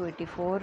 284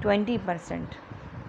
20%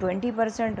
20%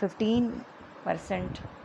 15%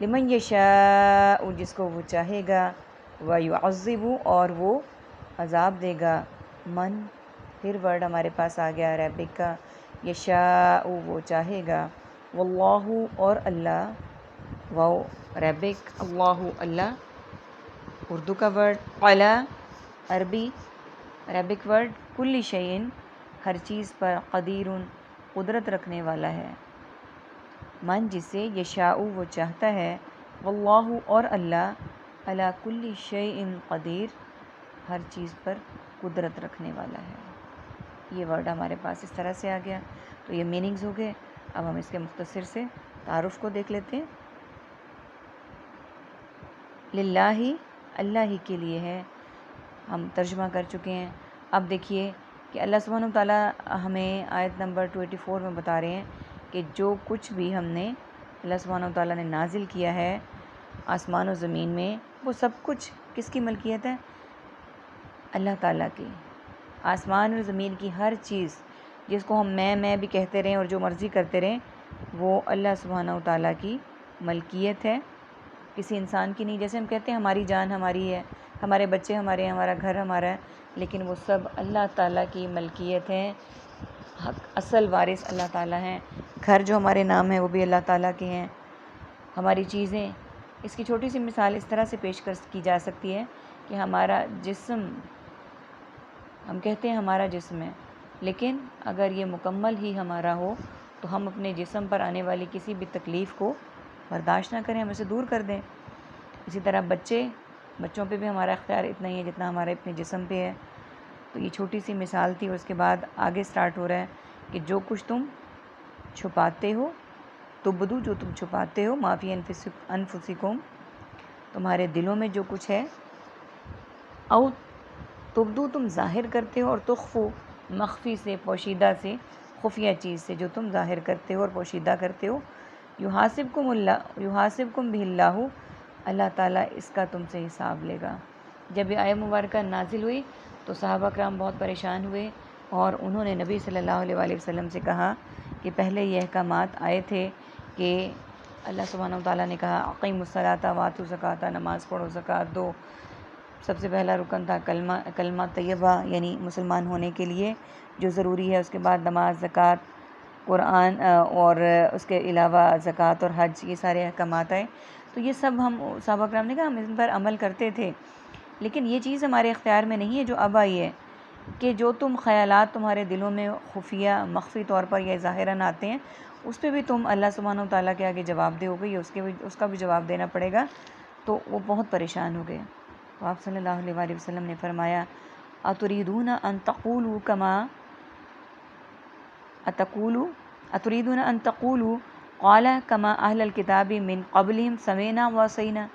لمن یشاء جس کو وہ چاہے گا، ویعذب اور وہ عذاب دے گا، من پھر ورڈ ہمارے پاس آ گیا ربک کا، یشاء وہ چاہے گا، واللہ اور اللہ، واو ربک اللہ اللہ، اردو کا ورڈ علی عربی عربک ورڈ کل شیء ہر چیز پر، قدیر قدرت رکھنے والا ہے، من جسے یشاء وہ چاہتا ہے، واللہ اور اللہ علی کل شیء قدیر ہر چیز پر قدرت رکھنے والا ہے۔ یہ ورڈ ہمارے پاس اس طرح سے آ گیا، تو یہ میننگز ہو گئے۔ اب ہم اس کے مختصر سے تعارف کو دیکھ لیتے ہیں۔ للہ اللہ ہی کے لیے ہے، ہم ترجمہ کر چکے ہیں۔ اب دیکھیے کہ اللہ سبحانہ وتعالیٰ ہمیں آیت نمبر 24 میں بتا رہے ہیں کہ جو کچھ بھی ہم نے اللہ سبحانہ وتعالیٰ نے نازل کیا ہے آسمان و زمین میں، وہ سب کچھ کس کی ملکیت ہے؟ اللہ تعالیٰ کی۔ آسمان اور زمین کی ہر چیز جس کو ہم میں بھی کہتے رہیں اور جو مرضی کرتے رہیں، وہ اللہ سبحانہ وتعالیٰ کی ملکیت ہے، کسی انسان کی نہیں۔ جیسے ہم کہتے ہیں ہماری جان ہماری ہے، ہمارے بچے ہمارے ہیں، ہمارا گھر ہمارا ہے، لیکن وہ سب اللہ تعالیٰ کی ملکیت ہے، اصل وارث اللہ تعالیٰ ہیں۔ گھر جو ہمارے نام ہیں وہ بھی اللہ تعالیٰ کے ہیں، ہماری چیزیں۔ اس کی چھوٹی سی مثال اس طرح سے پیش کی جا سکتی ہے کہ ہمارا جسم، ہم کہتے ہیں ہمارا جسم ہے، لیکن اگر یہ مکمل ہی ہمارا ہو تو ہم اپنے جسم پر آنے والی کسی بھی تکلیف کو برداشت نہ کریں، ہم اسے دور کر دیں۔ اسی طرح بچوں پہ بھی ہمارا اختیار اتنا ہی ہے جتنا ہمارے اپنے جسم پہ ہے۔ تو یہ چھوٹی سی مثال تھی، اور اس کے بعد آگے سٹارٹ ہو رہا ہے کہ جو کچھ تم چھپاتے ہو، تبدو جو تم چھپاتے ہو، ما فی انفسکم تمہارے دلوں میں جو کچھ ہے، او تبدو تم ظاہر کرتے ہو، اور تخفو مخفی سے، پوشیدہ سے، خفیہ چیز سے جو تم ظاہر کرتے ہو اور پوشیدہ کرتے ہو، یحاسبکم بہ اللہ اللہ تعالیٰ اس کا تم سے حساب لے گا۔ جب یہ آیت مبارکہ نازل ہوئی تو صحابہ کرام بہت پریشان ہوئے، اور انہوں نے نبی صلی اللہ علیہ وآلہ وسلم سے کہا کہ پہلے یہ احکامات آئے تھے کہ اللہ سبحانہ وتعالیٰ نے کہا اقیموا الصلاۃ وآتوا الزکوٰۃ، نماز پڑھو زکوٰۃ دو۔ سب سے پہلا رکن تھا کلمہ طیبہ، یعنی مسلمان ہونے کے لیے جو ضروری ہے۔ اس کے بعد نماز، زکوٰۃ، قرآن، اور اس کے علاوہ زکوٰۃ اور حج، یہ سارے احکامات آئے۔ تو یہ سب ہم صحابہ کرام نے کہا ہم ان پر عمل کرتے تھے، لیکن یہ چیز ہمارے اختیار میں نہیں ہے جو اب آئی ہے، کہ جو تم خیالات تمہارے دلوں میں خفیہ مخفی طور پر یا ظاہراً آتے ہیں، اس پہ بھی تم اللہ سبحانہ وتعالیٰ کے آگے جواب دے ہوگے، یا اس کا بھی جواب دینا پڑے گا۔ تو وہ بہت پریشان ہو گئے۔ تو آپ صلی اللہ علیہ وآلہ وسلم نے فرمایا اتريدون ان تقولوا قال كما اہل الکتاب من قبلهم سمعنا وعصینا،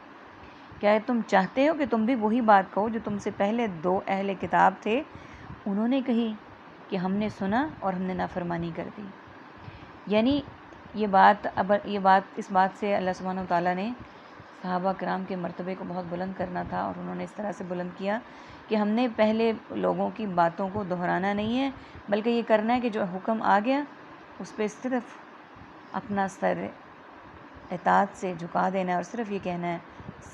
کیا تم چاہتے ہو کہ تم بھی وہی بات کہو جو تم سے پہلے دو اہل کتاب تھے، انہوں نے کہی کہ ہم نے سنا اور ہم نے نافرمانی کر دی۔ یعنی اس بات سے اللہ سبحانہ وتعالیٰ نے صحابہ کرام کے مرتبے کو بہت بلند کرنا تھا، اور انہوں نے اس طرح سے بلند کیا کہ ہم نے پہلے لوگوں کی باتوں کو دہرانا نہیں ہے، بلکہ یہ کرنا ہے کہ جو حکم آ گیا اس پہ صرف اپنا سر اطاعت سے جھکا دینا ہے، اور صرف یہ کہنا ہے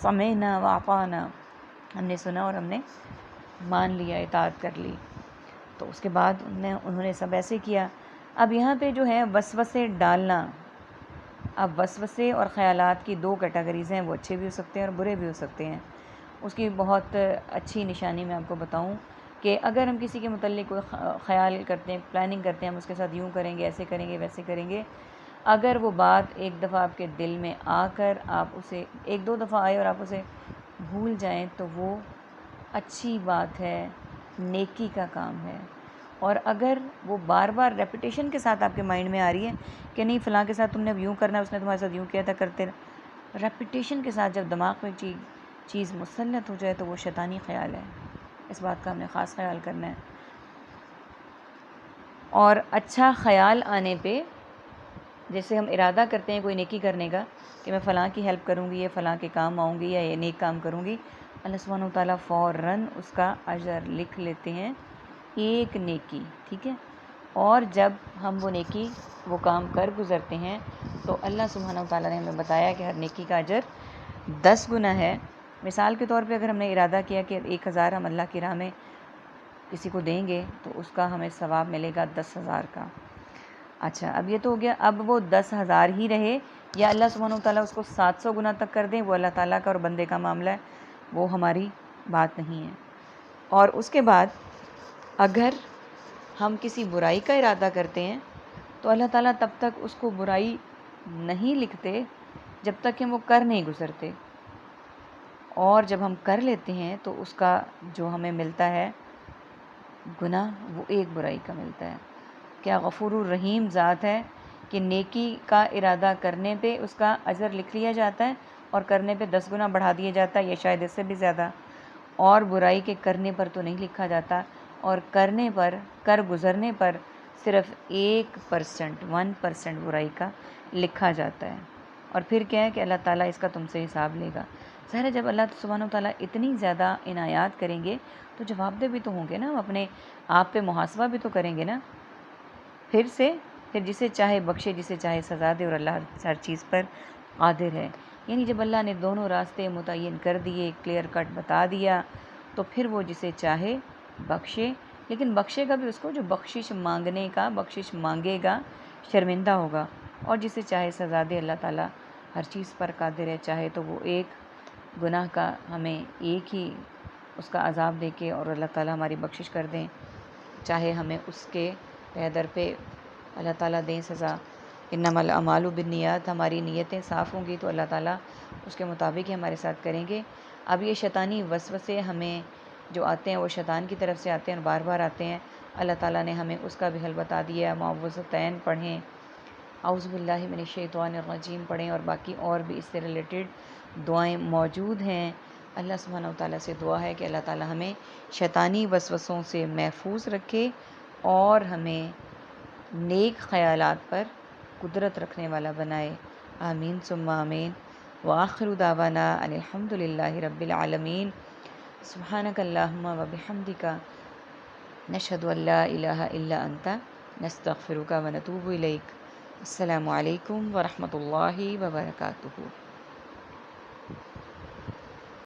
سمعنا واطعنا، ہم نے سنا اور ہم نے مان لیا، اطاعت کر لی۔ تو اس کے بعد انہوں نے سب ایسے کیا۔ اب یہاں پہ جو ہے وسوسے ڈالنا، اب وسوسے اور خیالات کی دو کیٹیگریز ہیں، وہ اچھے بھی ہو سکتے ہیں اور برے بھی ہو سکتے ہیں۔ اس کی بہت اچھی نشانی میں آپ کو بتاؤں کہ اگر ہم کسی کے متعلق کوئی خیال کرتے ہیں، پلاننگ کرتے ہیں، ہم اس کے ساتھ یوں کریں گے، ایسے کریں گے، ویسے کریں گے، اگر وہ بات ایک دفعہ آپ کے دل میں آ کر آپ اسے ایک دو دفعہ آئے اور آپ اسے بھول جائیں تو وہ اچھی بات ہے، نیکی کا کام ہے۔ اور اگر وہ بار بار ریپیٹیشن کے ساتھ آپ کے مائنڈ میں آ رہی ہے کہ نہیں فلاں کے ساتھ تم نے اب یوں کرنا ہے، اس نے تمہارے ساتھ یوں کیا تھا، کرتے ریپیٹیشن کے ساتھ جب دماغ میں چیز مسلط ہو جائے تو وہ شیطانی خیال ہے۔ اس بات کا ہم نے خاص خیال کرنا ہے۔ اور اچھا خیال آنے پہ، جیسے ہم ارادہ کرتے ہیں کوئی نیکی کرنے کا کہ میں فلاں کی ہیلپ کروں گی، یا فلاں کے کام آؤں گی، یا یہ نیک کام کروں گی، اللہ سبحانہ وتعالیٰ فوراً اس کا اجر لکھ لیتے ہیں، ایک نیکی، ٹھیک ہے۔ اور جب ہم وہ نیکی وہ کام کر گزرتے ہیں تو اللہ سبحانہ و تعالیٰ نے ہمیں بتایا کہ ہر نیکی کا اجر 10 گنا ہے۔ مثال کے طور پہ اگر ہم نے ارادہ کیا کہ 1000 ہم اللہ کی راہ میں کسی کو دیں گے تو اس کا ہمیں ثواب ملے گا 10,000 کا۔ اچھا، اب یہ تو ہو گیا، اب وہ 10,000 ہی رہے یا اللہ سبحانہ و تعالیٰ اس کو 700 گنا تک کر دیں، وہ اللہ تعالیٰ کا اور بندے کا معاملہ ہے، وہ ہماری بات نہیں ہے۔ اور اس کے بعد اگر ہم کسی برائی کا ارادہ کرتے ہیں تو اللہ تعالیٰ تب تک اس کو برائی نہیں لکھتے جب تک کہ وہ کر نہیں گزرتے، اور جب ہم کر لیتے ہیں تو اس کا جو ہمیں ملتا ہے گناہ وہ ایک برائی کا ملتا ہے۔ کیا غفور الرحیم ذات ہے کہ نیکی کا ارادہ کرنے پہ اس کا اجر لکھ لیا جاتا ہے اور کرنے پہ 10 گنا بڑھا دیا جاتا ہے یا شاید اس سے بھی زیادہ، اور برائی کے کرنے پر تو نہیں لکھا جاتا، اور کرنے پر، کر گزرنے پر صرف 1% برائی کا لکھا جاتا ہے۔ اور پھر کیا ہے کہ اللہ تعالیٰ اس کا تم سے حساب لے گا۔ ظاہر ہے جب اللہ سبحانہ و تعالیٰ اتنی زیادہ عنایات کریں گے تو جواب دہ بھی تو ہوں گے نا، ہم اپنے آپ پہ محاسبہ بھی تو کریں گے نا۔ پھر جسے چاہے بخشے، جسے چاہے سزا دے، اور اللہ ہر چیز پر قادر ہے۔ یعنی جب اللہ نے دونوں راستے متعین کر دیے، کلیئر کٹ بتا دیا، تو پھر وہ جسے چاہے بخشے، لیکن بخشے گا بھی اس کو جو بخشش مانگنے کا، بخشش مانگے گا شرمندہ ہوگا، اور جسے چاہے سزا دے۔ اللہ تعالیٰ ہر چیز پر قادر ہے، چاہے تو وہ ایک گناہ کا ہمیں ایک ہی اس کا عذاب دے کے اور اللہ تعالیٰ ہماری بخشش کر دیں، چاہے ہمیں اس کے پیدر پہ اللہ تعالیٰ دیں سزا۔ انما الاعمال بالنیات، ہماری نیتیں صاف ہوں گی تو اللہ تعالیٰ اس کے مطابق ہی ہمارے ساتھ کریں گے۔ اب یہ شیطانی وسوسے ہمیں جو آتے ہیں وہ شیطان کی طرف سے آتے ہیں اور بار بار آتے ہیں، اللہ تعالیٰ نے ہمیں اس کا بھی حل بتا دیا ہے۔ معوذتین پڑھیں، اعوذ باللہ من الشیطان الرجیم پڑھیں، اور باقی اور بھی اس سے ریلیٹڈ دعائیں موجود ہیں۔ اللہ سبحانہ و تعالیٰ سے دعا ہے کہ اللہ تعالیٰ ہمیں شیطانی وسوسوں سے محفوظ رکھے اور ہمیں نیک خیالات پر قدرت رکھنے والا بنائے۔ آمین ثم آمین۔ وآخر دعوانا ان الحمد للہ رب العالمین۔ سبحانک اللہم وبحمدک، نشہد ان لا الہ الا انت، نستغفرک ونتوب الیک۔ السلام علیکم ورحمۃ اللہ وبرکاتہ۔